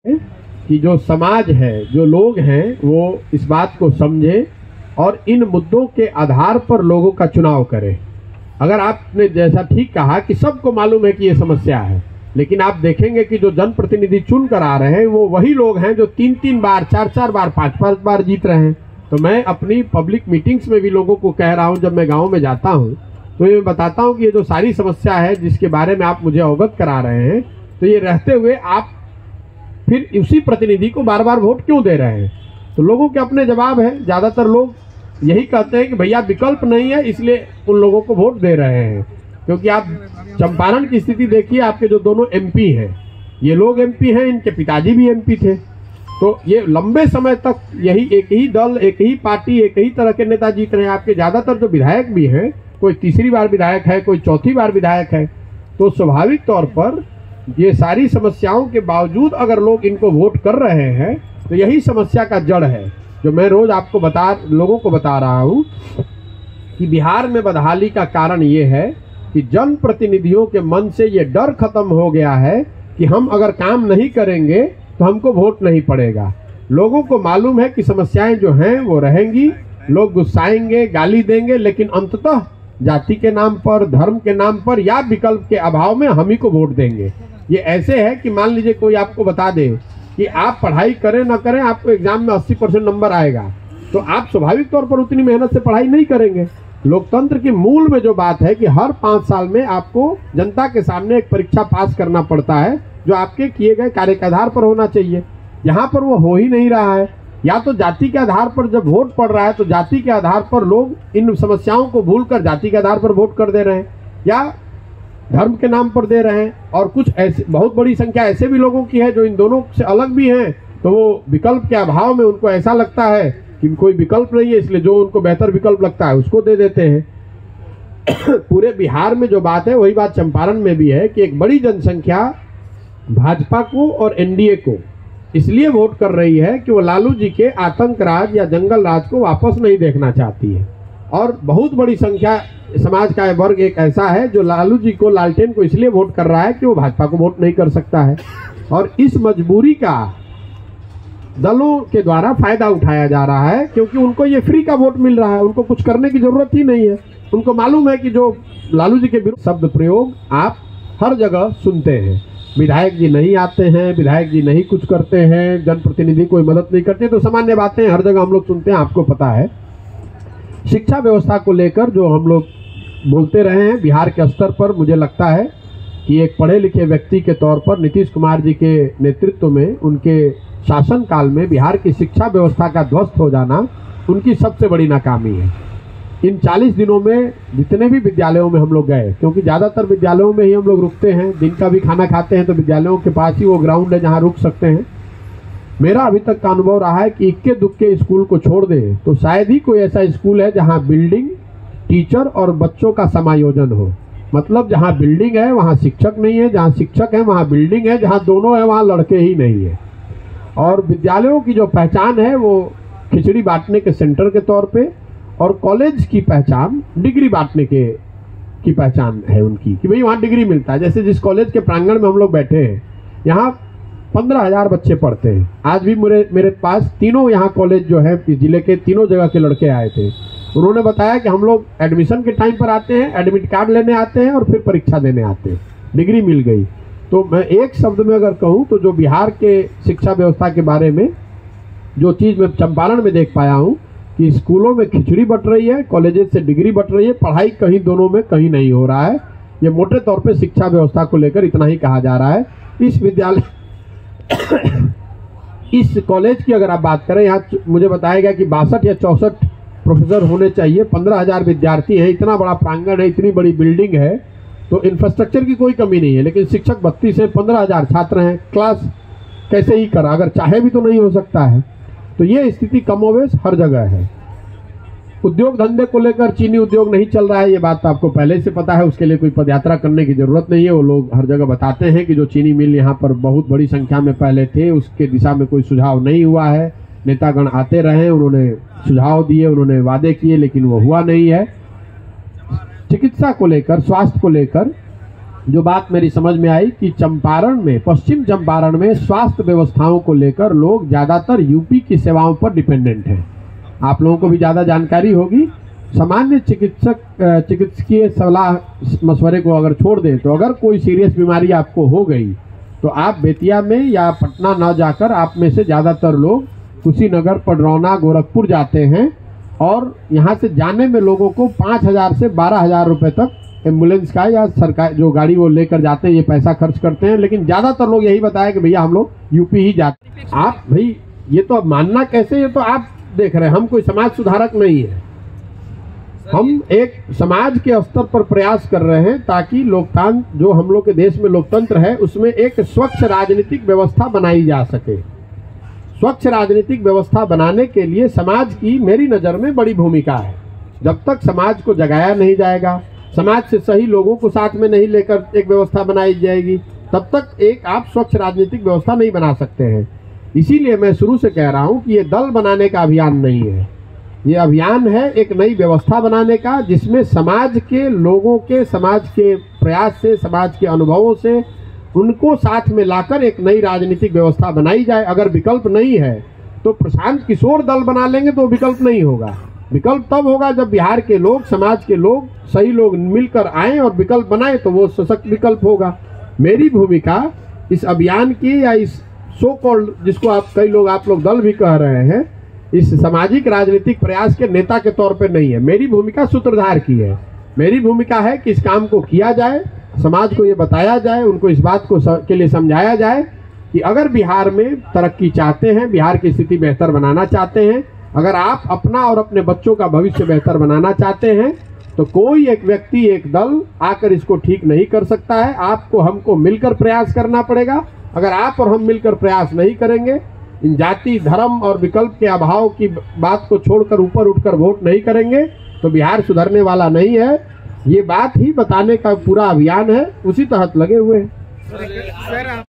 कि जो समाज है, जो लोग हैं, वो इस बात को समझे और इन मुद्दों के आधार पर लोगों का चुनाव करें। अगर आपने जैसा ठीक कहा कि सबको मालूम है कि ये समस्या है, लेकिन आप देखेंगे कि जो जनप्रतिनिधि चुन कर आ रहे हैं वो वही लोग हैं जो 3-3 बार, 4-4 बार, 5-5 बार जीत रहे हैं। तो मैं अपनी पब्लिक मीटिंग्स में भी लोगों को कह रहा हूं, जब मैं गांव में जाता हूं तो ये बताता हूं कि ये जो सारी समस्या है जिसके बारे में आप मुझे अवगत करा रहे हैं, तो ये रहते हुए आप फिर उसी प्रतिनिधि को बार बार वोट क्यों दे रहे हैं? तो लोगों के अपने जवाब है। ज़्यादातर लोग यही कहते हैं कि भैया विकल्प नहीं है, इसलिए उन लोगों को वोट दे रहे हैं। क्योंकि आप चंपारण की स्थिति देखिए, आपके जो दोनों एमपी हैं, ये लोग एमपी हैं, इनके पिताजी भी एमपी थे। तो ये लंबे समय तक यही एक ही दल, एक ही पार्टी, एक ही तरह के नेता जीत रहे हैं। आपके ज़्यादातर जो विधायक भी हैं, कोई तीसरी बार विधायक है, कोई चौथी बार विधायक है। तो स्वाभाविक तौर पर ये सारी समस्याओं के बावजूद अगर लोग इनको वोट कर रहे हैं तो यही समस्या का जड़ है, जो मैं रोज आपको लोगों को बता रहा हूं कि बिहार में बदहाली का कारण ये है कि जनप्रतिनिधियों के मन से ये डर खत्म हो गया है कि हम अगर काम नहीं करेंगे तो हमको वोट नहीं पड़ेगा। लोगों को मालूम है कि समस्याएं जो हैं वो रहेंगी, लोग गुस्साएंगे, गाली देंगे, लेकिन अंततः जाति के नाम पर, धर्म के नाम पर या विकल्प के अभाव में हम ही को वोट देंगे। ये ऐसे है कि मान लीजिए कोई आपको बता दे कि आप पढ़ाई करें ना करें, आपको एग्जाम में 80% नंबर आएगा, तो आप स्वाभाविक तौर पर उतनी मेहनत से पढ़ाई नहीं करेंगे। लोकतंत्र की मूल में जो बात है कि हर 5 साल में आपको जनता के सामने एक परीक्षा पास करना पड़ता है, जो आपके किए गए कार्य के आधार पर होना चाहिए। यहाँ पर वो हो ही नहीं रहा है। या तो जाति के आधार पर जब वोट पड़ रहा है तो जाति के आधार पर लोग इन समस्याओं को भूलकर जाति के आधार पर वोट कर दे रहे हैं, या धर्म के नाम पर दे रहे हैं। और कुछ ऐसे बहुत बड़ी संख्या ऐसे भी लोगों की है जो इन दोनों से अलग भी हैं, तो वो विकल्प के अभाव में उनको ऐसा लगता है कि कोई विकल्प नहीं है, इसलिए जो उनको बेहतर विकल्प लगता है उसको दे देते हैं। पूरे बिहार में जो बात है वही बात चंपारण में भी है कि एक बड़ी जनसंख्या भाजपा को और एनडीए को इसलिए वोट कर रही है कि वो लालू जी के आतंक राज या जंगल राज को वापस नहीं देखना चाहती है। और बहुत बड़ी संख्या समाज का वर्ग एक ऐसा है जो लालू जी को, लालटेन को इसलिए वोट कर रहा है कि वो भाजपा को वोट नहीं कर सकता है। और इस मजबूरी का दलों के द्वारा फायदा उठाया जा रहा है, क्योंकि उनको ये फ्री का वोट मिल रहा है, उनको कुछ करने की जरूरत ही नहीं है। उनको मालूम है कि जो लालू जी के विरुद्ध शब्द प्रयोग आप हर जगह सुनते हैं, विधायक जी नहीं आते हैं, विधायक जी नहीं कुछ करते हैं, जनप्रतिनिधि कोई मदद नहीं करते, तो सामान्य बातें हर जगह हम लोग सुनते हैं, आपको पता है। शिक्षा व्यवस्था को लेकर जो हम लोग बोलते रहे हैं बिहार के स्तर पर, मुझे लगता है कि एक पढ़े लिखे व्यक्ति के तौर पर नीतीश कुमार जी के नेतृत्व में, उनके शासनकाल में बिहार की शिक्षा व्यवस्था का ध्वस्त हो जाना उनकी सबसे बड़ी नाकामी है। इन 40 दिनों में जितने भी विद्यालयों में हम लोग गए, क्योंकि ज़्यादातर विद्यालयों में ही हम लोग रुकते हैं, दिन का भी खाना खाते हैं, तो विद्यालयों के पास ही वो ग्राउंड है जहाँ रुक सकते हैं। मेरा अभी तक का अनुभव रहा है कि इक्के दुक्के स्कूल को छोड़ दे तो शायद ही कोई ऐसा स्कूल है जहाँ बिल्डिंग, टीचर और बच्चों का समायोजन हो। मतलब जहाँ बिल्डिंग है वहाँ शिक्षक नहीं है, जहाँ शिक्षक है वहाँ बिल्डिंग है, जहाँ दोनों है वहाँ लड़के ही नहीं है। और विद्यालयों की जो पहचान है वो खिचड़ी बांटने के सेंटर के तौर पे, और कॉलेज की पहचान डिग्री बांटने की पहचान है उनकी, कि भाई वहाँ डिग्री मिलता है। जैसे जिस कॉलेज के प्रांगण में हम लोग बैठे हैं, यहाँ 15,000 बच्चे पढ़ते हैं। आज भी मेरे पास तीनों यहाँ कॉलेज जो है जिले के, तीनों जगह के लड़के आए थे। उन्होंने बताया कि हम लोग एडमिशन के टाइम पर आते हैं, एडमिट कार्ड लेने आते हैं और फिर परीक्षा देने आते हैं, डिग्री मिल गई। तो मैं एक शब्द में अगर कहूँ तो जो बिहार के शिक्षा व्यवस्था के बारे में जो चीज़ मैं चंपारण में देख पाया हूँ कि स्कूलों में खिचड़ी बट रही है, कॉलेजेस से डिग्री बट रही है, पढ़ाई कहीं दोनों में कहीं नहीं हो रहा है। ये मोटे तौर पे शिक्षा व्यवस्था को लेकर इतना ही कहा जा रहा है। इस विद्यालय इस कॉलेज की अगर आप बात करें, यहाँ मुझे बताया गया कि 62 या 64 प्रोफेसर होने चाहिए, 15,000 विद्यार्थी हैं, इतना बड़ा प्रांगण है, इतनी बड़ी बिल्डिंग है, तो इंफ्रास्ट्रक्चर की कोई कमी नहीं है। लेकिन शिक्षक 32 से 15,000 छात्र हैं, क्लास कैसे ही करा, अगर चाहे भी तो नहीं हो सकता है। तो ये स्थिति कमोवेश हर जगह है। उद्योग धंधे को लेकर चीनी उद्योग नहीं चल रहा है, ये बात तो आपको पहले से पता है, उसके लिए कोई पदयात्रा करने की जरूरत नहीं है। वो लोग हर जगह बताते हैं कि जो चीनी मिल यहाँ पर बहुत बड़ी संख्या में पहले थे, उसके दिशा में कोई सुझाव नहीं हुआ है। नेतागण आते रहे, उन्होंने सुझाव दिए, उन्होंने वादे किए, लेकिन वो हुआ नहीं है। चिकित्सा को लेकर, स्वास्थ्य को लेकर जो बात मेरी समझ में आई कि चंपारण में, पश्चिम चंपारण में स्वास्थ्य व्यवस्थाओं को लेकर लोग ज़्यादातर यूपी की सेवाओं पर डिपेंडेंट हैं। आप लोगों को भी ज़्यादा जानकारी होगी। सामान्य चिकित्सकीय सलाह मशवरे को अगर छोड़ दें तो अगर कोई सीरियस बीमारी आपको हो गई तो आप बेतिया में या पटना न जाकर आप में से ज़्यादातर लोग कुशीनगर, पडरौना, गोरखपुर जाते हैं और यहाँ से जाने में लोगों को 5,000 से 12,000 रुपये तक एम्बुलेंस का या सरकार जो गाड़ी वो लेकर जाते हैं ये पैसा खर्च करते हैं। लेकिन ज़्यादातर लोग यही बताया कि भैया हम लोग यूपी ही जाते हैं। आप भाई ये तो अब मानना कैसे, ये तो आप देख रहे हैं। हम कोई समाज सुधारक नहीं है, हम एक समाज के स्तर पर प्रयास कर रहे हैं ताकि लोकतंत्र, जो हम लोग के देश में लोकतंत्र है, उसमें एक स्वच्छ राजनीतिक व्यवस्था बनाई जा सके। स्वच्छ राजनीतिक व्यवस्था बनाने के लिए समाज की मेरी नज़र में बड़ी भूमिका है। जब तक समाज को जगाया नहीं जाएगा, समाज से सही लोगों को साथ में नहीं लेकर एक व्यवस्था बनाई जाएगी, तब तक एक आप स्वच्छ राजनीतिक व्यवस्था नहीं बना सकते हैं। इसीलिए मैं शुरू से कह रहा हूं कि ये दल बनाने का अभियान नहीं है, ये अभियान है एक नई व्यवस्था बनाने का, जिसमें समाज के लोगों के, समाज के प्रयास से, समाज के अनुभवों से उनको साथ में लाकर एक नई राजनीतिक व्यवस्था बनाई जाए। अगर विकल्प नहीं है तो प्रशांत किशोर दल बना लेंगे तो विकल्प नहीं होगा। विकल्प तब होगा जब बिहार के लोग, समाज के लोग, सही लोग मिलकर आए और विकल्प बनाए तो वो सशक्त विकल्प होगा। मेरी भूमिका इस अभियान की या इस सो कॉल्ड, जिसको आप कई लोग, आप लोग दल भी कह रहे हैं, इस सामाजिक राजनीतिक प्रयास के नेता के तौर पे नहीं है। मेरी भूमिका सूत्रधार की है। मेरी भूमिका है कि इस काम को किया जाए, समाज को ये बताया जाए, उनको इस बात को के लिए समझाया जाए कि अगर बिहार में तरक्की चाहते हैं, बिहार की स्थिति बेहतर बनाना चाहते हैं, अगर आप अपना और अपने बच्चों का भविष्य बेहतर बनाना चाहते हैं तो कोई एक व्यक्ति, एक दल आकर इसको ठीक नहीं कर सकता है। आपको, हमको मिलकर प्रयास करना पड़ेगा। अगर आप और हम मिलकर प्रयास नहीं करेंगे, इन जाति, धर्म और विकल्प के अभाव की बात को छोड़कर ऊपर उठकर वोट नहीं करेंगे तो बिहार सुधरने वाला नहीं है। ये बात ही बताने का पूरा अभियान है, उसी तहत लगे हुए हैं।